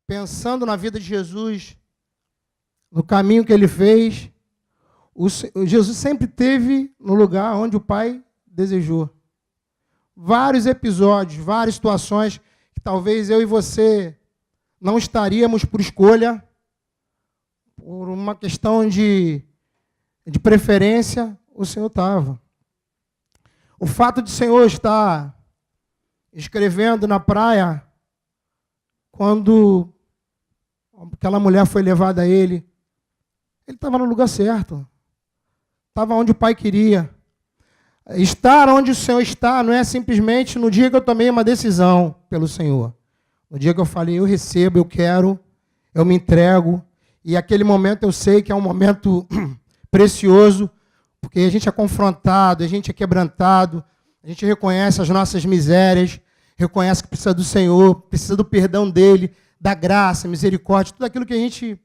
pensando na vida de Jesus, no caminho que ele fez, Jesus sempre esteve no lugar onde o Pai desejou. Vários episódios, várias situações que talvez eu e você não estaríamos por escolha, por uma questão de preferência, o Senhor estava. O fato de o Senhor estar escrevendo na praia, quando aquela mulher foi levada a ele estava no lugar certo. Estava onde o Pai queria. Estar onde o Senhor está não é simplesmente no dia que eu tomei uma decisão pelo Senhor. No dia que eu falei, eu recebo, eu quero, eu me entrego. E aquele momento eu sei que é um momento precioso, porque a gente é confrontado, a gente é quebrantado, a gente reconhece as nossas misérias, reconhece que precisa do Senhor, precisa do perdão dEle, da graça, misericórdia, tudo aquilo que a gente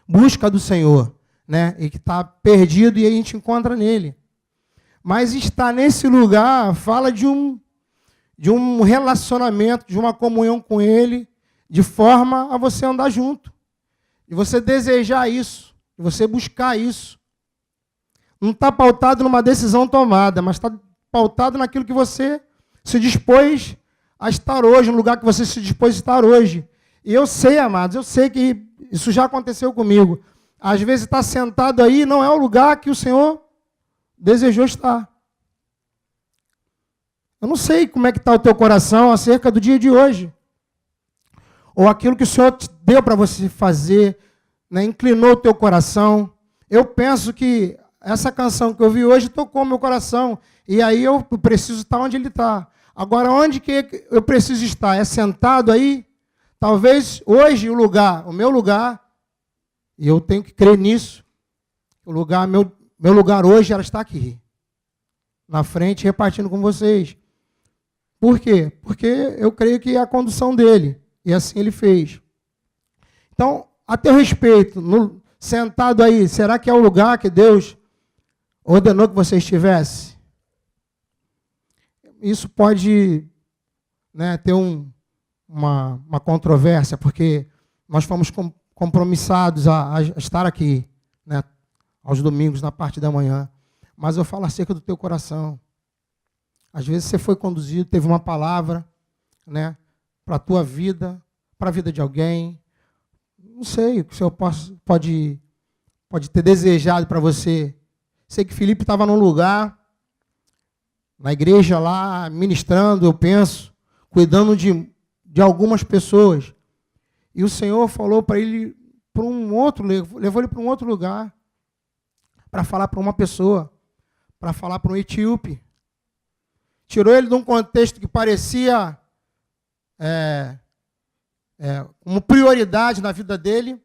busca do Senhor, né? E que está perdido e a gente encontra nele. Mas estar nesse lugar fala de um relacionamento, de uma comunhão com Ele, de forma a você andar junto, de você desejar isso, de você buscar isso. Não está pautado numa decisão tomada, mas está pautado naquilo que você se dispôs a estar hoje, no lugar que você se dispôs a estar hoje. E eu sei, amados, eu sei que isso já aconteceu comigo. Às vezes estar sentado aí não é o lugar que o Senhor desejou estar. Eu não sei como é que está o teu coração acerca do dia de hoje. Ou aquilo que o Senhor te deu para você fazer, né, inclinou o teu coração. Eu penso que essa canção que eu vi hoje tocou meu coração. E aí eu preciso estar onde Ele está. Agora, onde que eu preciso estar? É sentado aí? Talvez hoje o meu lugar, e eu tenho que crer nisso, meu lugar hoje era estar aqui, na frente, repartindo com vocês. Por quê? Porque eu creio que é a condução dele, e assim ele fez. Então, a teu respeito, sentado aí, será que é o lugar que Deus ordenou que você estivesse? Isso pode, né, ter uma controvérsia, porque nós fomos compromissados a estar aqui, né, aos domingos, na parte da manhã. Mas eu falo acerca do teu coração. Às vezes você foi conduzido, teve uma palavra, né, para a tua vida, para a vida de alguém. Não sei o que o Senhor pode ter desejado para você. Sei que Filipe estava num lugar, na igreja lá, ministrando, eu penso, cuidando de algumas pessoas. E o Senhor falou para ele, levou ele para um outro lugar, para falar para uma pessoa, para falar para um etíope. Tirou ele de um contexto que parecia como prioridade na vida dele,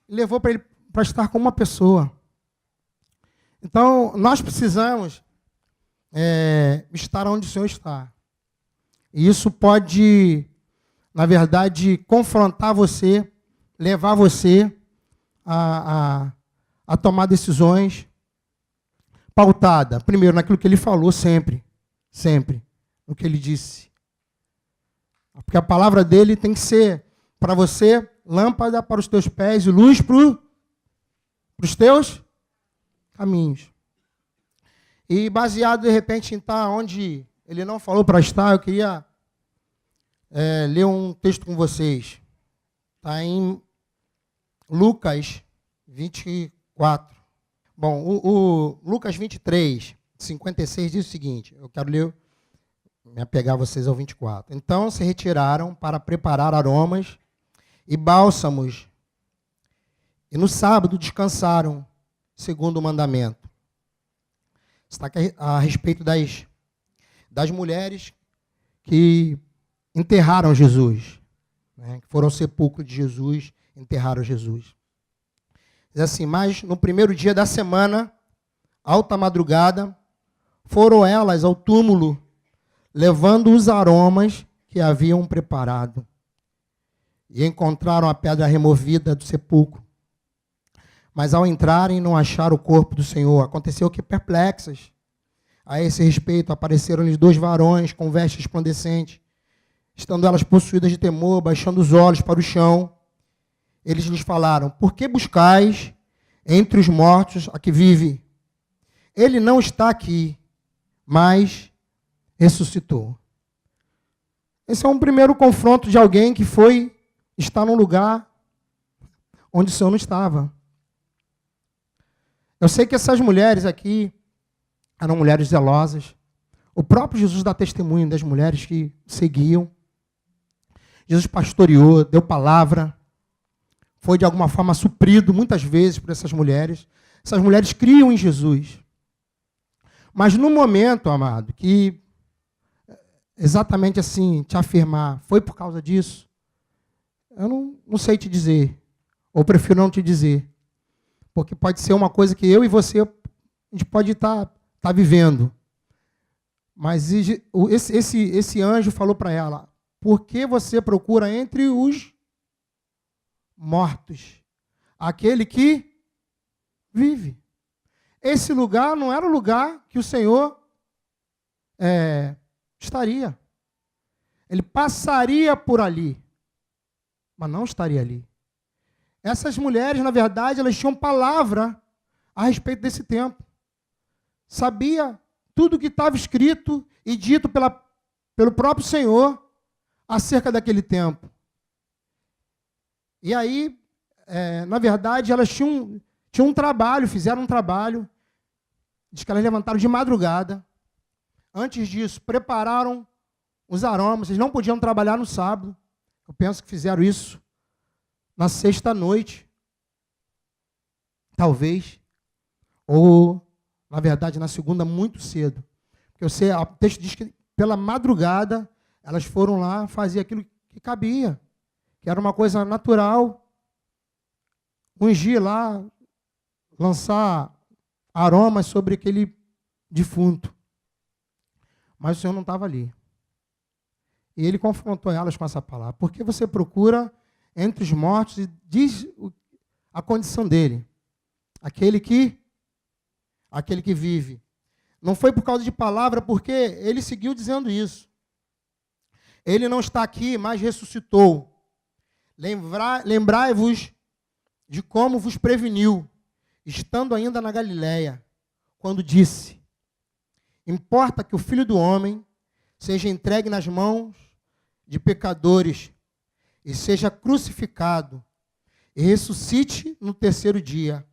e levou para ele para estar com uma pessoa. Então, nós precisamos estar onde o Senhor está. E isso pode, na verdade, confrontar você, levar você a tomar decisões pautada, primeiro, naquilo que ele falou sempre, no que ele disse. Porque a palavra dele tem que ser, para você, lâmpada para os teus pés e luz para os teus caminhos. E baseado, de repente, em estar onde ele não falou para estar, eu queria ler um texto com vocês. Está em Lucas 24. Bom, o Lucas 23, 56 diz o seguinte, eu quero me apegar a vocês ao 24. Então se retiraram para preparar aromas e bálsamos, e no sábado descansaram, segundo o mandamento. Está aqui a respeito das mulheres que enterraram Jesus, né, que foram ao sepulcro de Jesus, enterraram Jesus. Diz assim, mas no primeiro dia da semana, alta madrugada, foram elas ao túmulo, levando os aromas que haviam preparado. E encontraram a pedra removida do sepulcro. Mas ao entrarem, não acharam o corpo do Senhor. Aconteceu que, perplexas a esse respeito, apareceram-lhes 2 varões com vestes resplandecentes, estando elas possuídas de temor, baixando os olhos para o chão, eles lhes falaram: por que buscais entre os mortos a que vive? Ele não está aqui, mas ressuscitou. Esse é um primeiro confronto de alguém que está num lugar onde o Senhor não estava. Eu sei que essas mulheres aqui eram mulheres zelosas. O próprio Jesus dá testemunho das mulheres que seguiam. Jesus pastoreou, deu palavra, foi de alguma forma suprido muitas vezes por essas mulheres. Essas mulheres criam em Jesus. Mas no momento, amado, que exatamente assim, te afirmar, foi por causa disso, eu não sei te dizer, ou prefiro não te dizer, porque pode ser uma coisa que eu e você, a gente pode estar vivendo. Mas esse anjo falou para ela: por que você procura entre os mortos aquele que vive? Esse lugar não era o lugar que o Senhor estaria. Ele passaria por ali, mas não estaria ali. Essas mulheres, na verdade, elas tinham palavra a respeito desse tempo. Sabia tudo o que estava escrito e dito pelo próprio Senhor acerca daquele tempo. E aí, na verdade, elas tinham um trabalho, fizeram um trabalho. Diz que elas levantaram de madrugada. Antes disso, prepararam os aromas. Eles não podiam trabalhar no sábado. Eu penso que fizeram isso na sexta-noite. Talvez. Ou, na verdade, na segunda, muito cedo. Porque o texto diz que pela madrugada elas foram lá fazer aquilo que cabia. Que era uma coisa natural. Ungir lá, lançar aromas sobre aquele defunto. Mas o Senhor não estava ali. E ele confrontou elas com essa palavra. Por que você procura entre os mortos? E diz a condição dele. Aquele que vive. Não foi por causa de palavra, porque ele seguiu dizendo isso. Ele não está aqui, mas ressuscitou. Lembrai-vos de como vos preveniu, estando ainda na Galileia, quando disse: importa que o Filho do Homem seja entregue nas mãos de pecadores e seja crucificado e ressuscite no terceiro dia.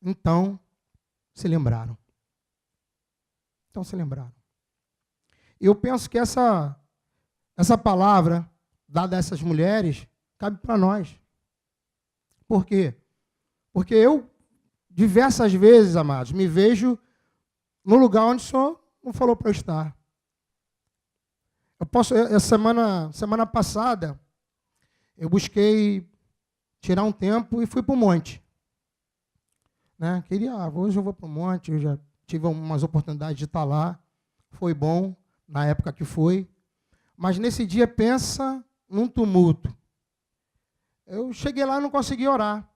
Então se lembraram. Eu penso que essa palavra dada a essas mulheres cabe para nós. Por quê? Porque eu, diversas vezes, amados, me vejo no lugar onde o Senhor não falou para eu estar. Semana passada, eu busquei tirar um tempo e fui para o monte. Né? Hoje eu vou para o monte, eu já tive umas oportunidades de estar lá, foi bom, na época que foi. Mas nesse dia, pensa num tumulto. Eu cheguei lá e não consegui orar.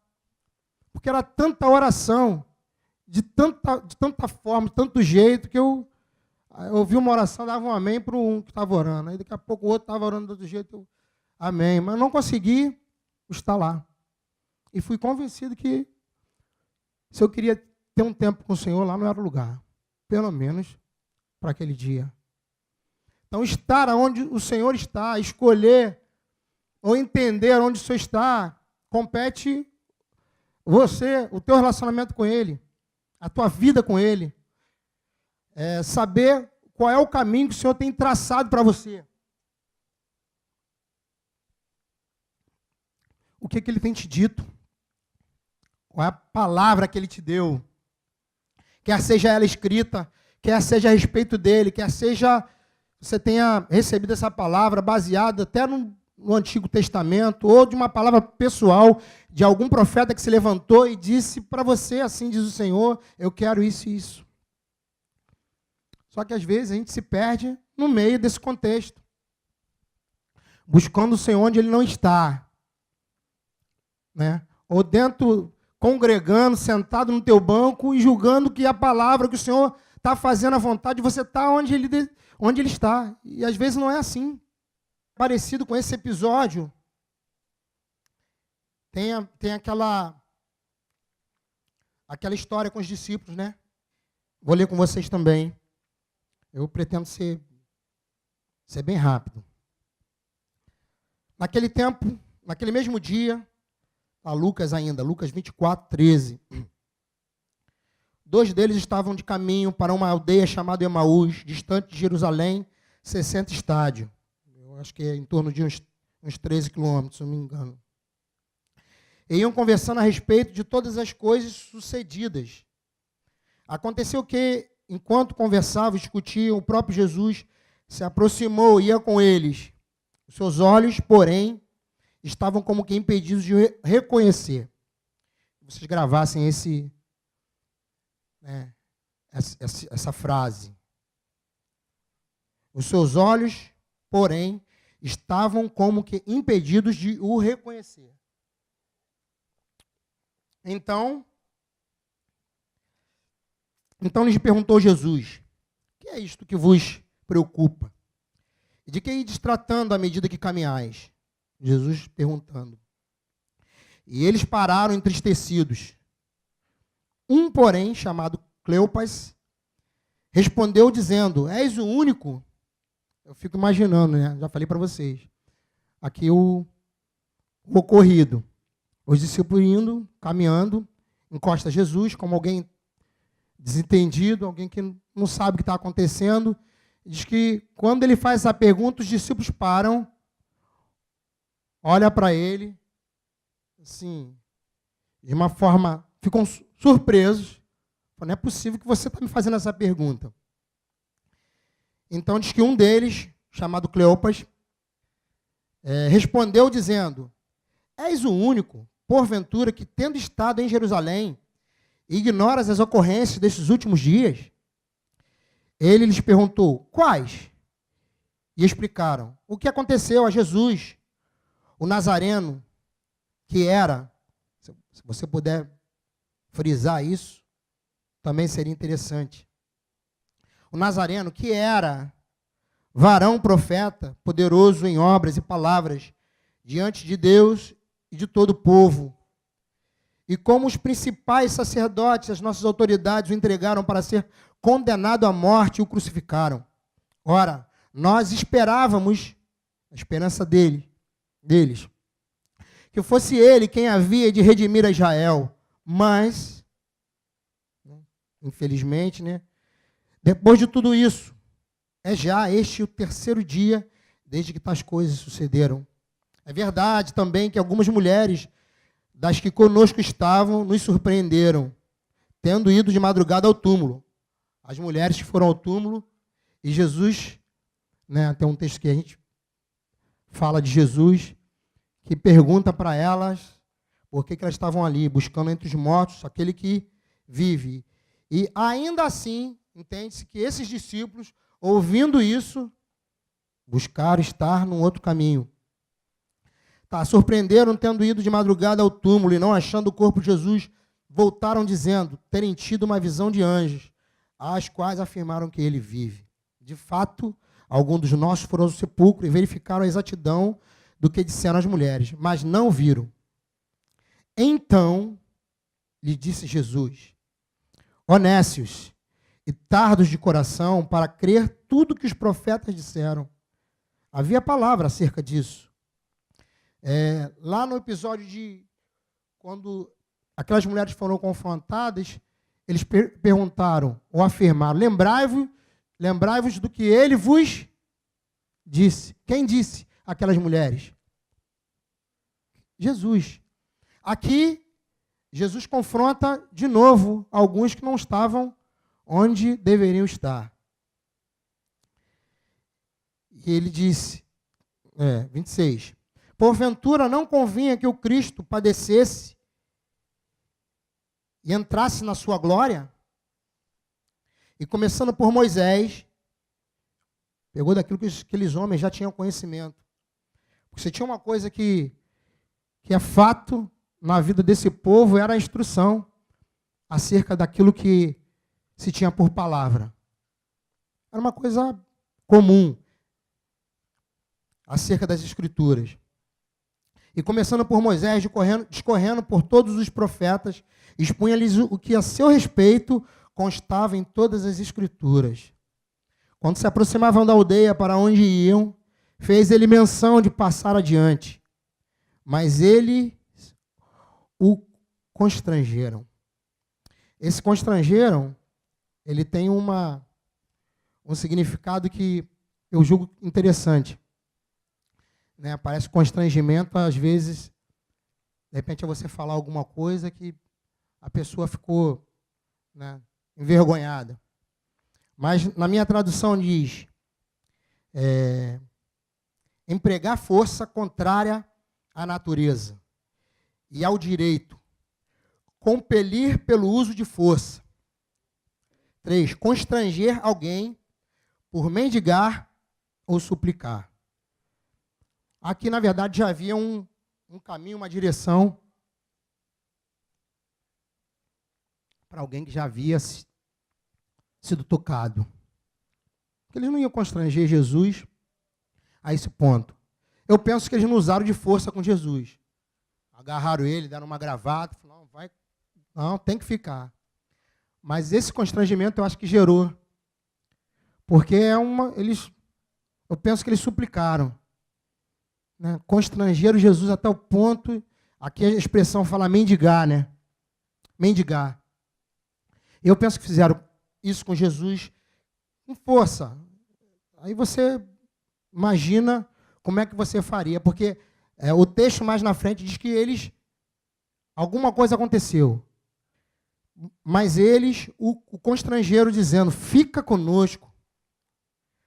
Porque era tanta oração, de tanta forma, de tanto jeito, que eu ouvi uma oração, dava um amém para um que estava orando. Aí daqui a pouco o outro estava orando do outro jeito, amém. Mas não consegui estar lá. E fui convencido que se eu queria ter um tempo com o Senhor, lá não era o lugar. Pelo menos para aquele dia. Então, estar onde o Senhor está, escolher ou entender onde o Senhor está, compete você, o teu relacionamento com Ele, a tua vida com Ele. Saber qual é o caminho que o Senhor tem traçado para você. O que Ele tem te dito. Qual é a palavra que Ele te deu. Quer seja ela escrita, quer seja a respeito dEle, quer seja você tenha recebido essa palavra baseada até no Antigo Testamento, ou de uma palavra pessoal de algum profeta que se levantou e disse para você, assim diz o Senhor, eu quero isso e isso. Só que às vezes a gente se perde no meio desse contexto, buscando o Senhor onde Ele não está, né? Ou dentro, congregando, sentado no teu banco e julgando que a palavra que o Senhor está fazendo à vontade, você está onde Ele está. E às vezes não é assim. parecido com esse episódio, tem aquela história com os discípulos, né? Vou ler com vocês também. Eu pretendo ser bem rápido. Naquele tempo, naquele mesmo dia, Lucas 24, 13. 2 deles estavam de caminho para uma aldeia chamada Emaús, distante de Jerusalém, 60 estádios. Eu acho que é em torno de uns 13 quilômetros, se não me engano. E iam conversando a respeito de todas as coisas sucedidas. Aconteceu que, enquanto conversavam e discutiam, o próprio Jesus se aproximou e ia com eles. Os seus olhos, porém, estavam como que impedidos de reconhecer. Vocês gravassem essa frase. Os seus olhos, porém, estavam como que impedidos de o reconhecer. Então lhes perguntou Jesus: que é isto que vos preocupa? E de que ides tratando à medida que caminhais? Jesus perguntando. E eles pararam entristecidos. Um, porém, chamado Cleopas, respondeu dizendo: és o único? Eu fico imaginando, né? Já falei para vocês. Aqui o ocorrido. Os discípulos indo, caminhando, encosta Jesus, como alguém desentendido, alguém que não sabe o que está acontecendo. Diz que quando ele faz essa pergunta, os discípulos param, olham para ele, assim, de uma forma, ficam surpresos. Não é possível que você está me fazendo essa pergunta. Então diz que um deles, chamado Cleopas, respondeu dizendo: és o único, porventura, que tendo estado em Jerusalém, ignoras as ocorrências desses últimos dias? Ele lhes perguntou: quais? E explicaram o que aconteceu a Jesus, o Nazareno, que era, se você puder frisar isso, também seria interessante. O Nazareno, que era varão profeta, poderoso em obras e palavras, diante de Deus e de todo o povo. E como os principais sacerdotes, as nossas autoridades, o entregaram para ser condenado à morte e o crucificaram. Ora, nós esperávamos, a esperança deles, que fosse ele quem havia de redimir a Israel. Mas, infelizmente, depois de tudo isso, é já este o 3º dia desde que tais coisas sucederam. É verdade também que algumas mulheres das que conosco estavam nos surpreenderam, tendo ido de madrugada ao túmulo. As mulheres que foram ao túmulo, e Jesus, tem um texto que a gente fala de Jesus, que pergunta para elas por que elas estavam ali, buscando entre os mortos aquele que vive. E ainda assim, entende-se que esses discípulos, ouvindo isso, buscaram estar num outro caminho. Surpreenderam, tendo ido de madrugada ao túmulo e não achando o corpo de Jesus, voltaram dizendo terem tido uma visão de anjos, às quais afirmaram que ele vive. De fato, alguns dos nossos foram ao sepulcro e verificaram a exatidão do que disseram as mulheres, mas não viram. Então, lhe disse Jesus: honestos e tardos de coração para crer tudo que os profetas disseram. Havia palavra acerca disso. Lá no episódio de quando aquelas mulheres foram confrontadas, eles perguntaram ou afirmaram: lembrai-vos do que ele vos disse. Quem disse aquelas mulheres? Jesus. Aqui, Jesus confronta de novo alguns que não estavam onde deveriam estar. E ele disse, 26, porventura não convinha que o Cristo padecesse e entrasse na sua glória? E começando por Moisés, pegou daquilo que aqueles homens já tinham conhecimento. Porque se tinha uma coisa que é fato na vida desse povo, era a instrução acerca daquilo que se tinha por palavra. Era uma coisa comum. acerca das Escrituras. E começando por Moisés, discorrendo por todos os profetas, expunha-lhes o que a seu respeito constava em todas as Escrituras. Quando se aproximavam da aldeia para onde iam, fez ele menção de passar adiante. Mas eles o constrangeram. Esse constrangeram, ele tem um significado que eu julgo interessante. Né? Parece constrangimento, às vezes, de repente é você falar alguma coisa que a pessoa ficou, né, envergonhada. Mas na minha tradução diz, empregar força contrária à natureza e ao direito, compelir pelo uso de força. 3, constranger alguém por mendigar ou suplicar. Aqui, na verdade, já havia um caminho, uma direção para alguém que já havia sido tocado. Porque eles não iam constranger Jesus a esse ponto. Eu penso que eles não usaram de força com Jesus. Agarraram ele, deram uma gravata, falaram, não, tem que ficar. Mas esse constrangimento eu acho que gerou. Porque eu penso que eles suplicaram. Né? Constrangeram Jesus até o ponto, aqui a expressão fala mendigar, né? Mendigar. Eu penso que fizeram isso com Jesus com força. Aí você imagina como é que você faria, porque o texto mais na frente diz que alguma coisa aconteceu. Mas eles o constrangeram dizendo, fica conosco,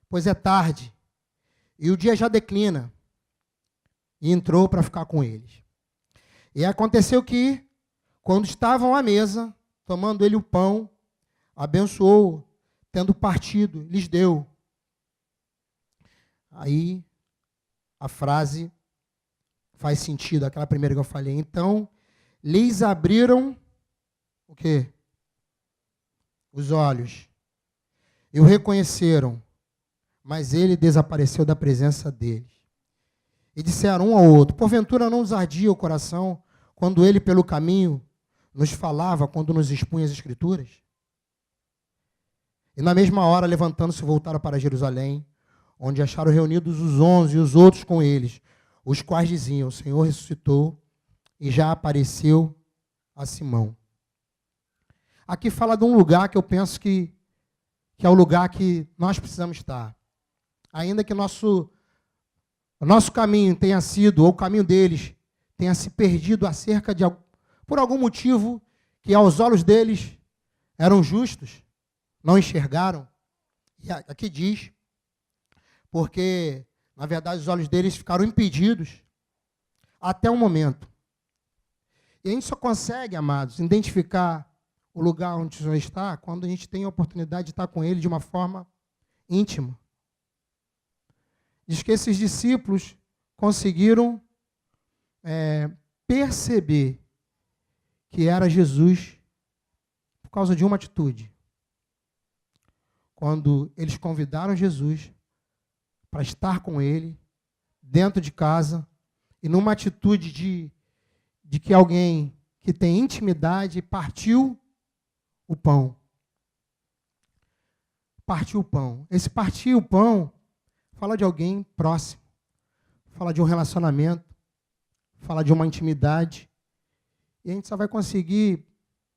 pois é tarde, e o dia já declina. E entrou para ficar com eles. E aconteceu que, quando estavam à mesa, tomando ele o pão, abençoou, tendo partido, lhes deu. Aí, a frase faz sentido, aquela primeira que eu falei. Então, lhes abriram o quê? Os olhos. E o reconheceram, mas ele desapareceu da presença deles. E disseram um ao outro, porventura não nos ardia o coração quando ele pelo caminho nos falava, quando nos expunha as Escrituras? E na mesma hora, levantando-se, voltaram para Jerusalém, onde acharam reunidos os 11 e os outros com eles, os quais diziam, o Senhor ressuscitou e já apareceu a Simão. Aqui fala de um lugar que eu penso que é o lugar que nós precisamos estar. Ainda que o nosso caminho tenha sido, ou o caminho deles, tenha se perdido por algum motivo que aos olhos deles eram justos, não enxergaram. E aqui diz, porque, na verdade, os olhos deles ficaram impedidos até o momento. E a gente só consegue, amados, identificar o lugar onde o Senhor está quando a gente tem a oportunidade de estar com Ele de uma forma íntima. Diz que esses discípulos conseguiram perceber que era Jesus por causa de uma atitude. Quando eles convidaram Jesus para estar com ele, dentro de casa, e numa atitude de que alguém que tem intimidade partiu o pão. Partiu o pão. Esse partir o pão fala de alguém próximo, fala de um relacionamento, fala de uma intimidade. E a gente só vai conseguir,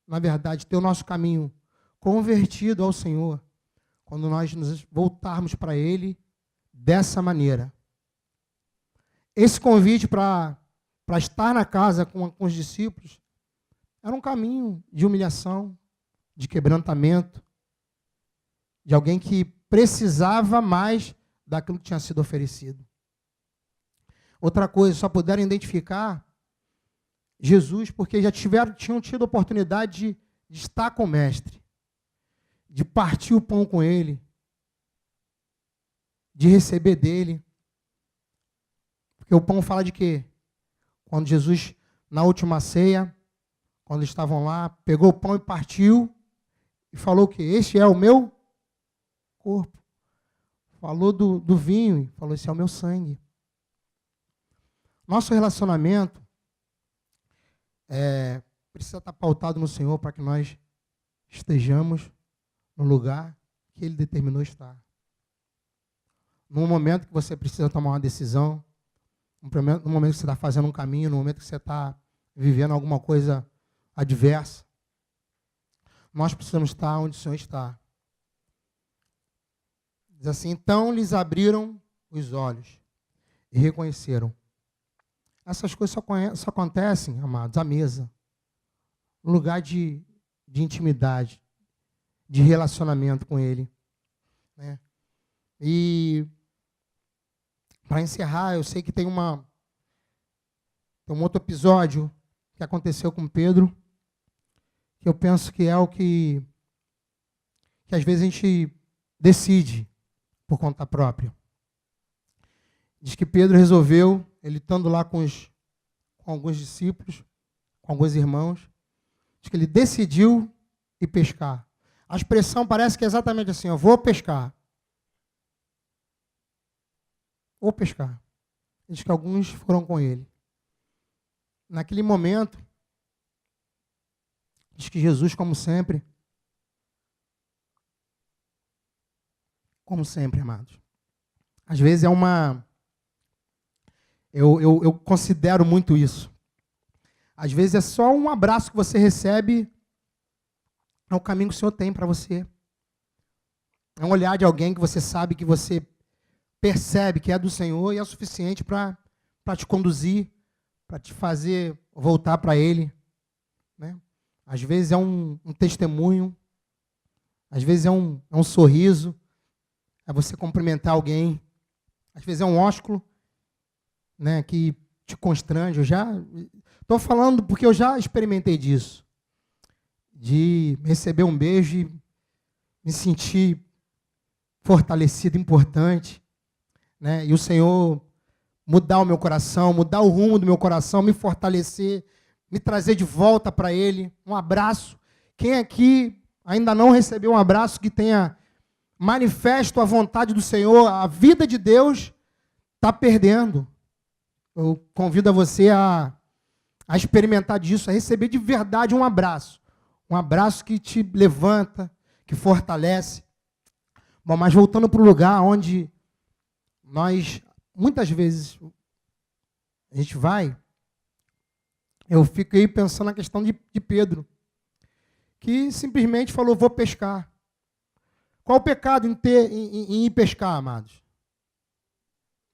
na verdade, ter o nosso caminho convertido ao Senhor quando nós nos voltarmos para Ele dessa maneira. Esse convite para estar na casa com os discípulos era um caminho de humilhação, de quebrantamento, de alguém que precisava mais daquilo que tinha sido oferecido. Outra coisa, só puderam identificar Jesus porque já tinham tido a oportunidade de estar com o Mestre, de partir o pão com Ele, de receber dele. Porque o pão fala de quê? Quando Jesus, na última ceia, quando estavam lá, pegou o pão e partiu e falou que este é o meu corpo. Falou do vinho e falou, esse é o meu sangue. Nosso relacionamento precisa estar pautado no Senhor para que nós estejamos no lugar que Ele determinou estar. No momento que você precisa tomar uma decisão, no momento que você está fazendo um caminho, no momento que você está vivendo alguma coisa adversa, nós precisamos estar onde o Senhor está. Diz assim, então lhes abriram os olhos e reconheceram. Essas coisas só acontecem, amados, à mesa. No lugar de intimidade, de relacionamento com Ele. Né? E, para encerrar, eu sei que tem um outro episódio que aconteceu com Pedro, que eu penso que é o que às vezes a gente decide por conta própria. Diz que Pedro resolveu, ele estando lá com alguns discípulos, com alguns irmãos, diz que ele decidiu ir pescar. A expressão parece que é exatamente assim, eu vou pescar. Vou pescar. Diz que alguns foram com ele. Naquele momento, diz que Jesus, como sempre, amados, às vezes eu considero muito isso. Às vezes é só um abraço que você recebe, é o caminho que o Senhor tem para você. É um olhar de alguém que você sabe, que você percebe que é do Senhor e é o suficiente para te conduzir, para te fazer voltar para Ele. Né? Às vezes é um testemunho, às vezes é um sorriso, é você cumprimentar alguém, às vezes é um ósculo, né, que te constrange. Eu já estou falando porque eu já experimentei disso, de receber um beijo e me sentir fortalecido, importante, né, e o Senhor mudar o meu coração, mudar o rumo do meu coração, me fortalecer, me trazer de volta para Ele, um abraço. Quem aqui ainda não recebeu um abraço que tenha manifesto a vontade do Senhor, a vida de Deus, está perdendo. Eu convido a você a experimentar disso, a receber de verdade um abraço que te levanta, que fortalece. Bom, mas voltando para o lugar onde nós, muitas vezes, a gente vai, eu fiquei pensando na questão de Pedro, que simplesmente falou, vou pescar. Qual o pecado em ir pescar, amados?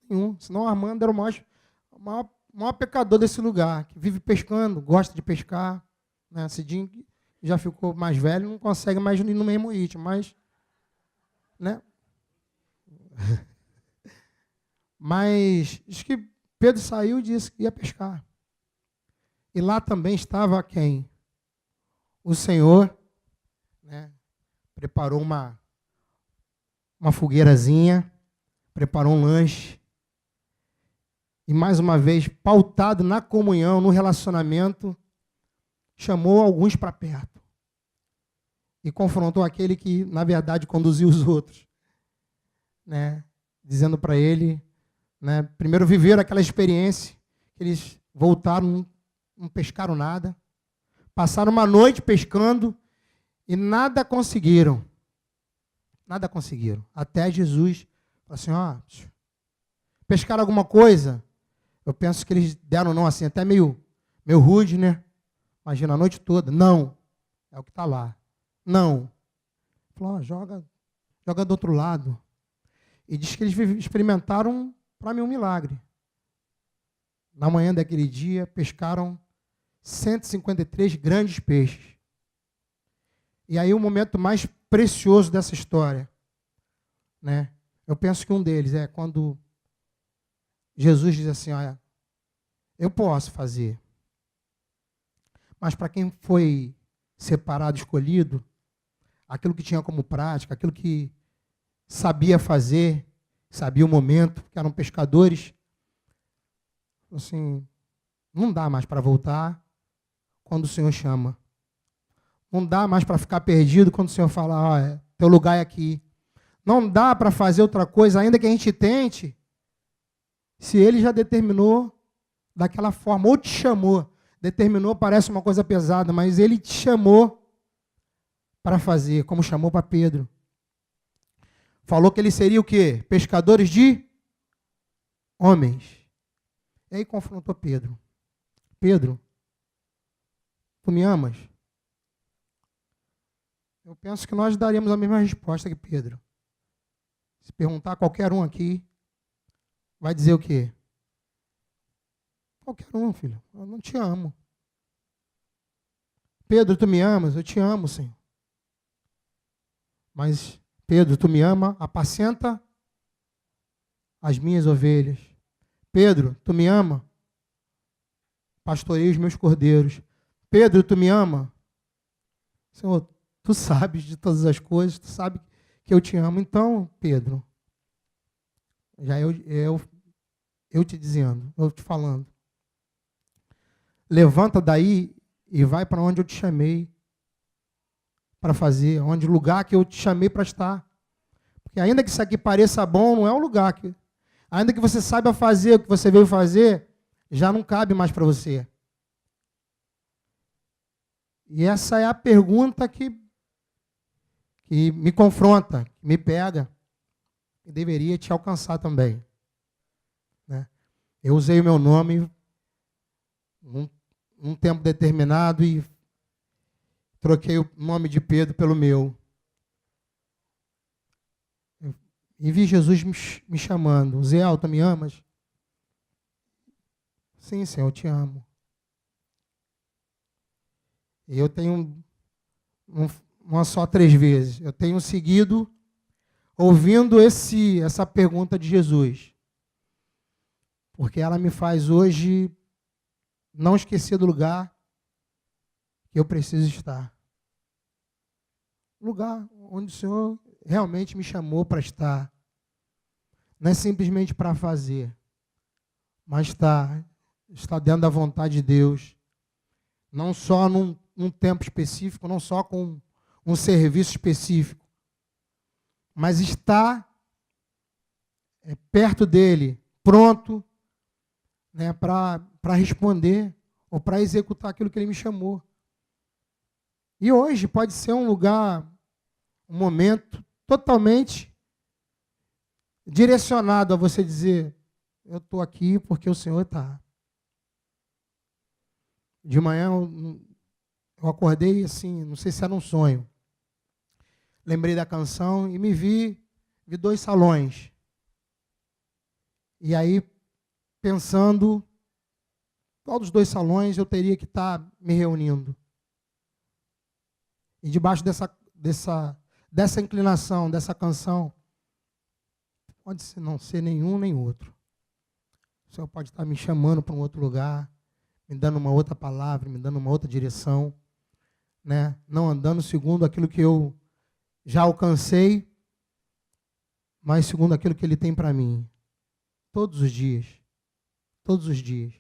Nenhum. Senão o Armando era o maior pecador desse lugar, que vive pescando, gosta de pescar. Né? Cidinho já ficou mais velho, não consegue mais ir no mesmo ritmo, mas... Né? Mas diz que Pedro saiu e disse que ia pescar. E lá também estava quem? O Senhor, né? Preparou uma fogueirazinha, preparou um lanche. E mais uma vez, pautado na comunhão, no relacionamento, chamou alguns para perto. E confrontou aquele que, na verdade, conduziu os outros. Né? Dizendo para ele, né, primeiro viveram aquela experiência, eles voltaram, não pescaram nada, passaram uma noite pescando e nada conseguiram. Nada conseguiram. Até Jesus falou assim, ó, pescaram alguma coisa? Eu penso que eles deram não assim, até meio rude, né? Imagina, a noite toda. Não. É o que está lá. Não. Falou, ó, joga do outro lado. E diz que eles experimentaram, para mim, um milagre. Na manhã daquele dia, pescaram 153 grandes peixes. E aí o momento mais precioso dessa história, né? Eu penso que um deles é quando Jesus diz assim, olha, eu posso fazer. Mas para quem foi separado, escolhido, aquilo que tinha como prática, aquilo que sabia fazer, sabia o momento, que eram pescadores, assim, não dá mais para voltar quando o Senhor chama. Não dá mais para ficar perdido quando o Senhor fala, ó, teu lugar é aqui. Não dá para fazer outra coisa, ainda que a gente tente, se Ele já determinou daquela forma, ou te chamou, determinou, parece uma coisa pesada, mas ele te chamou para fazer, como chamou para Pedro. Falou que ele seria o quê? Pescadores de homens. E aí confrontou Pedro. Pedro, tu me amas? Eu penso que nós daríamos a mesma resposta que Pedro. Se perguntar a qualquer um aqui, vai dizer o quê? Qualquer um, filho. Eu não te amo. Pedro, tu me amas? Eu te amo, Senhor. Mas, Pedro, tu me ama? Apacenta as minhas ovelhas. Pedro, tu me ama? Pastoreia os meus cordeiros. Pedro, tu me ama? Senhor, tu sabes de todas as coisas, tu sabe que eu te amo. Então, Pedro, já eu te dizendo, eu te falando, levanta daí e vai para onde eu te chamei para fazer, onde o lugar que eu te chamei para estar. Porque ainda que isso aqui pareça bom, não é o lugar que... Ainda que você saiba fazer o que você veio fazer, já não cabe mais para você. E essa é a pergunta que me confronta, que me pega, e deveria te alcançar também. Né? Eu usei o meu nome num tempo determinado e troquei o nome de Pedro pelo meu. E vi Jesus me chamando. Zé Alta, me amas? Sim, Senhor, eu te amo. E eu tenho uma só 3 vezes. Eu tenho seguido ouvindo essa pergunta de Jesus. Porque ela me faz hoje não esquecer do lugar que eu preciso estar. Lugar onde o Senhor realmente me chamou para estar. Não é simplesmente para fazer, mas está dentro da vontade de Deus. Não só num tempo específico, não só com um serviço específico, mas está perto dele, pronto, né, para responder ou para executar aquilo que ele me chamou. E hoje pode ser um lugar, um momento totalmente direcionado a você dizer, eu estou aqui porque o Senhor está. De manhã eu acordei assim, não sei se era um sonho. Lembrei da canção e me vi 2 salões. E aí, pensando, qual dos 2 salões eu teria que estar me reunindo? E debaixo dessa inclinação, dessa canção, pode não ser nenhum nem outro. O Senhor pode estar me chamando para um outro lugar, me dando uma outra palavra, me dando uma outra direção, né? Não andando segundo aquilo que eu já alcancei, mas segundo aquilo que Ele tem para mim. Todos os dias. Todos os dias.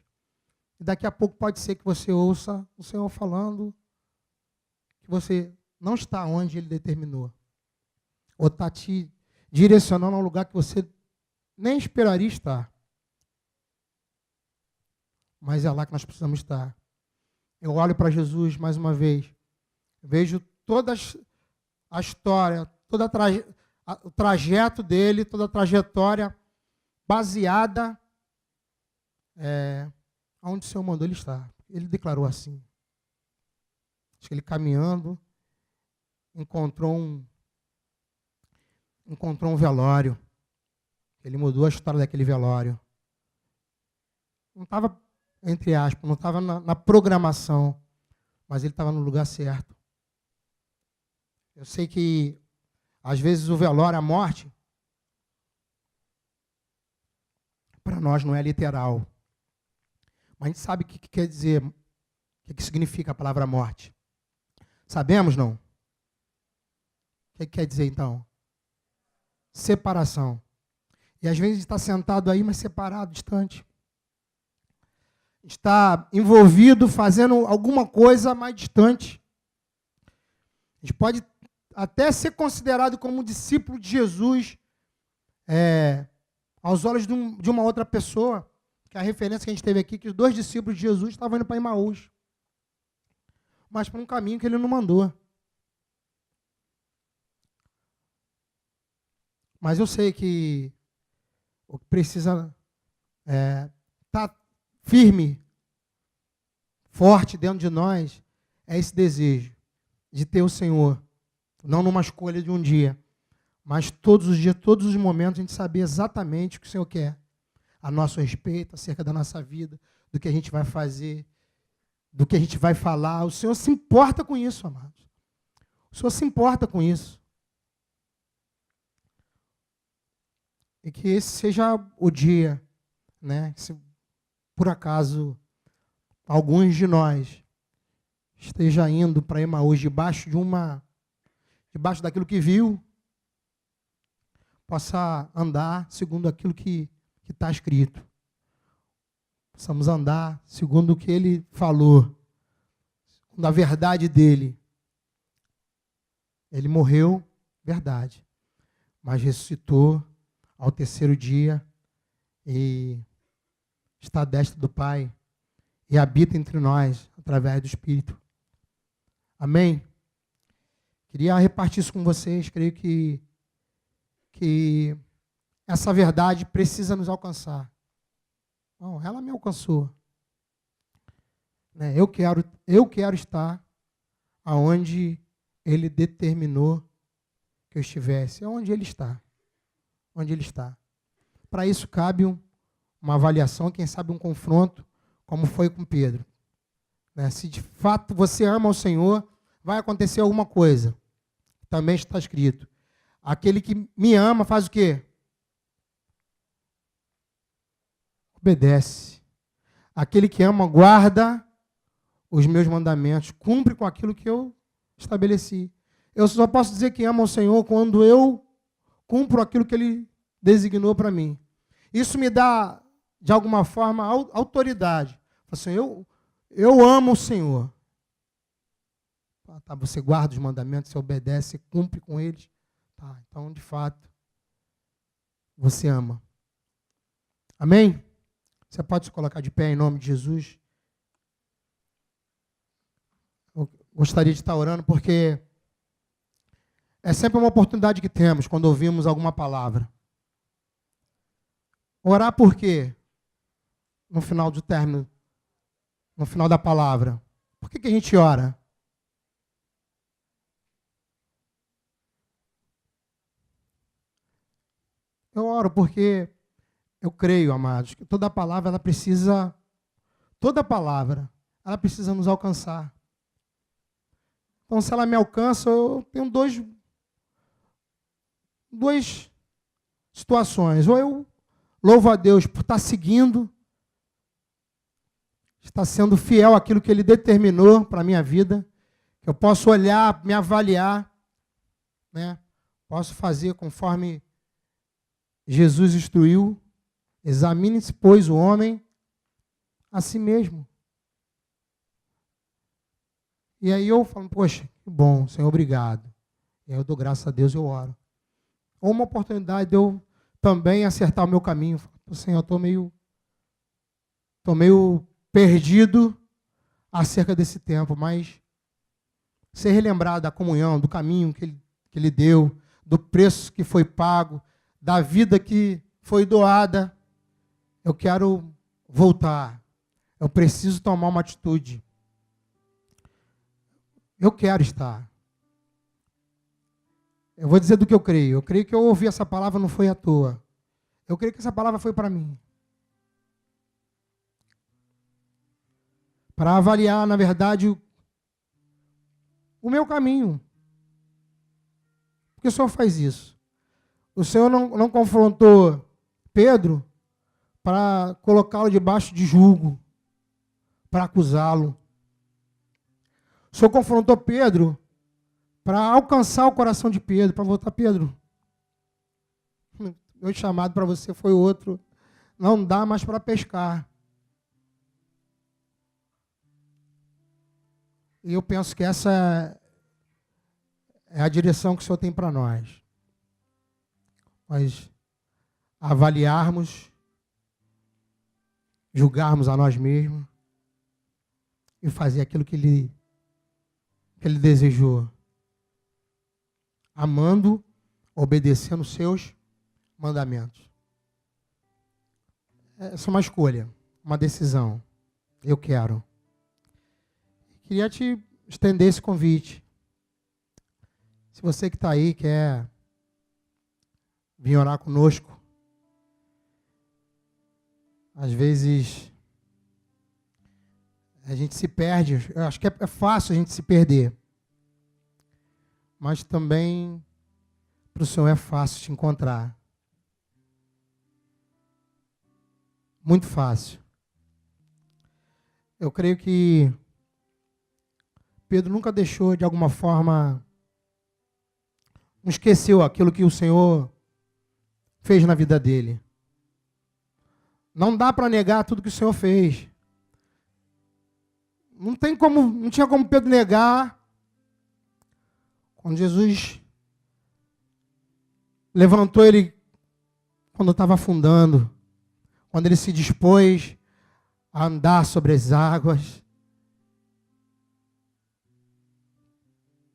E daqui a pouco pode ser que você ouça o Senhor falando que você não está onde Ele determinou. Ou está te direcionando a um lugar que você nem esperaria estar. Mas é lá que nós precisamos estar. Eu olho para Jesus mais uma vez. Vejo toda a história, todo o trajeto dele, toda a trajetória baseada onde o Senhor mandou ele estar. Ele declarou assim. Acho que ele caminhando, encontrou um velório. Ele mudou a história daquele velório. Não estava, entre aspas, não estava na programação, mas ele estava no lugar certo. Eu sei que, às vezes, o velório, a morte, para nós não é literal. Mas a gente sabe o que quer dizer, o que significa a palavra morte. Sabemos, não? O que quer dizer, então? Separação. E às vezes está sentado aí, mas separado, distante. Está envolvido, fazendo alguma coisa mais distante. A gente pode até ser considerado como discípulo de Jesus aos olhos de uma outra pessoa, que a referência que a gente teve aqui, que os 2 discípulos de Jesus estavam indo para Emaús, mas para um caminho que ele não mandou. Mas eu sei que o que precisa estar firme, forte dentro de nós, é esse desejo de ter o Senhor, não numa escolha de um dia, mas todos os dias, todos os momentos, a gente saber exatamente o que o Senhor quer a nosso respeito, acerca da nossa vida, do que a gente vai fazer, do que a gente vai falar. O Senhor se importa com isso, amados. O Senhor se importa com isso. E que esse seja o dia, né? Se por acaso alguns de nós esteja indo para Emaús debaixo daquilo que viu, possa andar segundo aquilo que está escrito. Possamos andar segundo o que ele falou, segundo a verdade dele. Ele morreu, verdade, mas ressuscitou ao 3º dia e está à destra do Pai e habita entre nós através do Espírito. Amém? Queria repartir isso com vocês. Creio que essa verdade precisa nos alcançar. Bom, ela me alcançou. Eu quero estar aonde Ele determinou que eu estivesse. Onde Ele está. Onde Ele está. Para isso cabe uma avaliação, quem sabe um confronto, como foi com Pedro. Se de fato você ama o Senhor, vai acontecer alguma coisa. Também está escrito. Aquele que me ama faz o quê? Obedece. Aquele que ama guarda os meus mandamentos, cumpre com aquilo que eu estabeleci. Eu só posso dizer que amo o Senhor quando eu cumpro aquilo que Ele designou para mim. Isso me dá, de alguma forma, autoridade. Assim, eu amo o Senhor. Tá, você guarda os mandamentos, você obedece, você cumpre com eles. Tá, então, de fato, você ama. Amém? Você pode se colocar de pé em nome de Jesus. Eu gostaria de estar orando porque é sempre uma oportunidade que temos quando ouvimos alguma palavra. Orar por quê? No final do término, no final da palavra. Por que a gente ora? Eu oro porque eu creio, amados, que toda palavra ela precisa nos alcançar. Então, se ela me alcança, eu tenho duas situações. Ou eu louvo a Deus por estar seguindo, estar sendo fiel àquilo que Ele determinou para a minha vida, que eu posso olhar, me avaliar, né? Posso fazer conforme Jesus instruiu. Examine-se, pois, o homem a si mesmo. E aí eu falo, poxa, que bom, Senhor, obrigado. E aí eu dou graças a Deus e eu oro. Ou uma oportunidade de eu também acertar o meu caminho. Senhor, eu estou meio perdido acerca desse tempo, mas ser relembrado da comunhão, do caminho que Ele deu, do preço que foi pago, da vida que foi doada. Eu quero voltar. Eu preciso tomar uma atitude. Eu quero estar. Eu vou dizer do que eu creio. Eu creio que eu ouvi essa palavra não foi à toa. Eu creio que essa palavra foi para mim. Para avaliar, na verdade, o meu caminho. Por que o Senhor faz isso? O Senhor não confrontou Pedro para colocá-lo debaixo de julgo, para acusá-lo. O Senhor confrontou Pedro para alcançar o coração de Pedro, para voltar, Pedro, meu chamado para você foi outro, não dá mais para pescar. E eu penso que essa é a direção que o Senhor tem para nós. Nós avaliarmos julgarmos a nós mesmos e fazer aquilo que Ele desejou. Amando, obedecendo os seus mandamentos. Essa é uma escolha, uma decisão. Eu quero. Queria te estender esse convite. Se você que está aí quer vir orar conosco, às vezes a gente se perde. Eu acho que é fácil a gente se perder. Mas também para o Senhor é fácil te encontrar. Muito fácil. Eu creio que Pedro nunca deixou, de alguma forma, não esqueceu aquilo que o Senhor fez na vida dele. Não dá para negar tudo que o Senhor fez. Não tinha como Pedro negar quando Jesus levantou ele quando estava afundando, quando ele se dispôs a andar sobre as águas.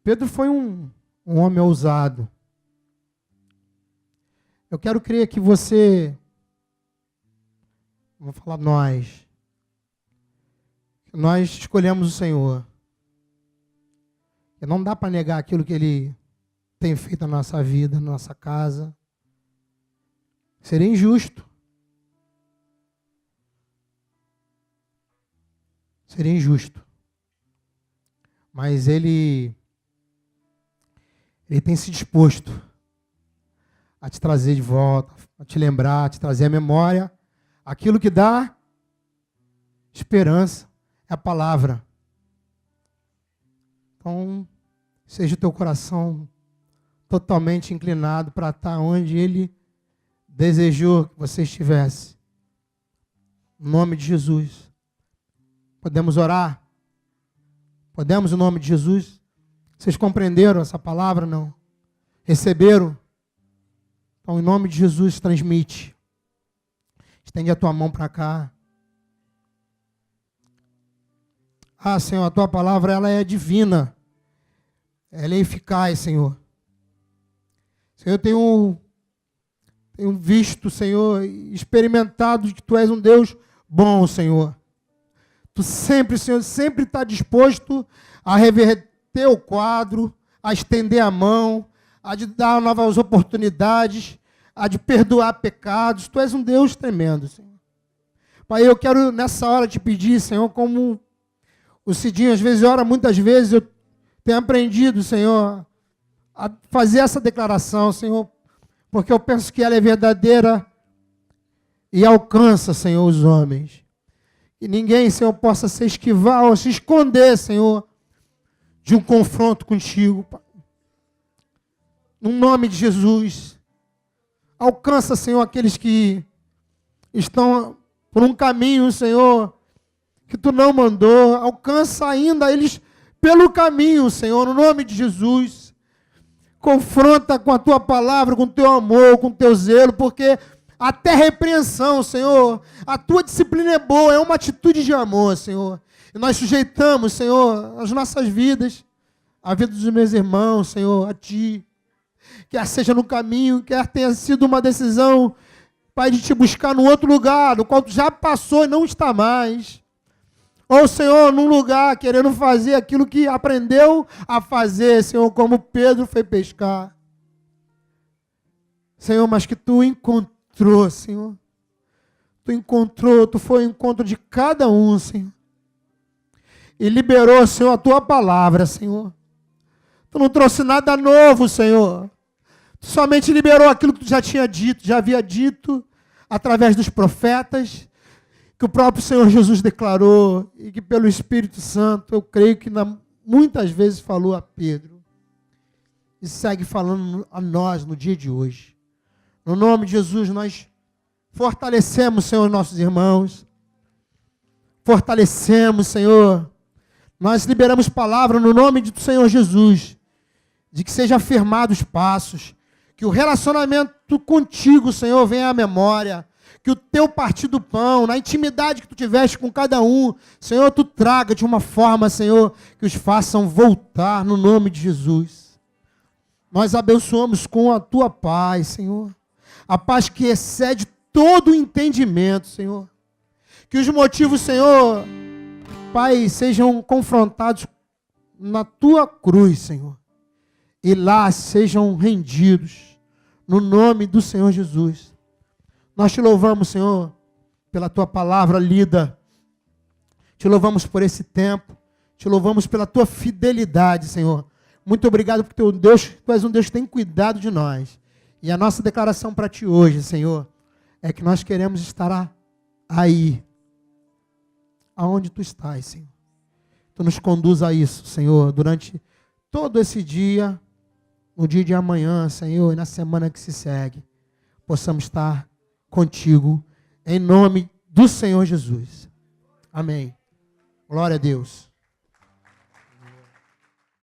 Pedro foi um homem ousado. Eu quero crer que você, vou falar nós escolhemos o Senhor. E não dá para negar aquilo que Ele tem feito na nossa vida, na nossa casa. Seria injusto. Seria injusto. Mas Ele tem se disposto a te trazer de volta, a te lembrar, a te trazer à memória aquilo que dá esperança, é a palavra. Então, seja o teu coração totalmente inclinado para estar onde Ele desejou que você estivesse. Em nome de Jesus. Podemos orar? Podemos, em nome de Jesus? Vocês compreenderam essa palavra, não? Receberam? Então, em nome de Jesus, transmite. Estende a tua mão para cá. Ah, Senhor, a tua palavra ela é divina. Ela é eficaz, Senhor. Senhor, eu tenho visto, Senhor, experimentado que Tu és um Deus bom, Senhor. Tu sempre, Senhor, sempre está disposto a reverter o quadro, a estender a mão, a de dar novas oportunidades, a de perdoar pecados. Tu és um Deus tremendo, Senhor. Pai, eu quero nessa hora te pedir, Senhor, como o Cidinho às vezes ora, muitas vezes eu tenho aprendido, Senhor, a fazer essa declaração, Senhor, porque eu penso que ela é verdadeira e alcança, Senhor, os homens. Que ninguém, Senhor, possa se esquivar ou se esconder, Senhor, de um confronto contigo, Pai. No nome de Jesus, alcança, Senhor, aqueles que estão por um caminho, Senhor, que Tu não mandou. Alcança ainda eles pelo caminho, Senhor, no nome de Jesus. Confronta com a Tua palavra, com o Teu amor, com o Teu zelo, porque até repreensão, Senhor, a Tua disciplina é boa, é uma atitude de amor, Senhor. E nós sujeitamos, Senhor, as nossas vidas, a vida dos meus irmãos, Senhor, a Ti. Quer seja no caminho, quer tenha sido uma decisão, Pai, de Te buscar num outro lugar, no qual Tu já passou e não está mais. Ou, Senhor, num lugar querendo fazer aquilo que aprendeu a fazer, Senhor, como Pedro foi pescar. Senhor, mas que Tu encontrou, Senhor. Tu encontrou, Tu foi ao encontro de cada um, Senhor. E liberou, Senhor, a Tua palavra, Senhor. Tu não trouxe nada novo, Senhor. Tu somente liberou aquilo que Tu já tinha dito, já havia dito, através dos profetas, que o próprio Senhor Jesus declarou, e que pelo Espírito Santo, eu creio que muitas vezes falou a Pedro, e segue falando a nós no dia de hoje. No nome de Jesus, nós fortalecemos, Senhor, nossos irmãos, fortalecemos, Senhor, nós liberamos palavra no nome do Senhor Jesus, de que seja afirmado os passos, que o relacionamento contigo, Senhor, venha à memória, que que o teu partir do pão, na intimidade que tu tiveste com cada um, Senhor, tu traga de uma forma, Senhor, que os façam voltar no nome de Jesus. Nós abençoamos com a tua paz, Senhor. A paz que excede todo o entendimento, Senhor. Que os motivos, Senhor, Pai, sejam confrontados na tua cruz, Senhor. E lá sejam rendidos, no nome do Senhor Jesus. Nós te louvamos, Senhor, pela tua palavra lida. Te louvamos por esse tempo. Te louvamos pela tua fidelidade, Senhor. Muito obrigado porque tu és um Deus que tem cuidado de nós. E a nossa declaração para ti hoje, Senhor, é que nós queremos estar aí, aonde tu estás, Senhor. Tu nos conduz a isso, Senhor, durante todo esse dia, no dia de amanhã, Senhor, e na semana que se segue, possamos estar contigo, em nome do Senhor Jesus. Amém. Glória a Deus.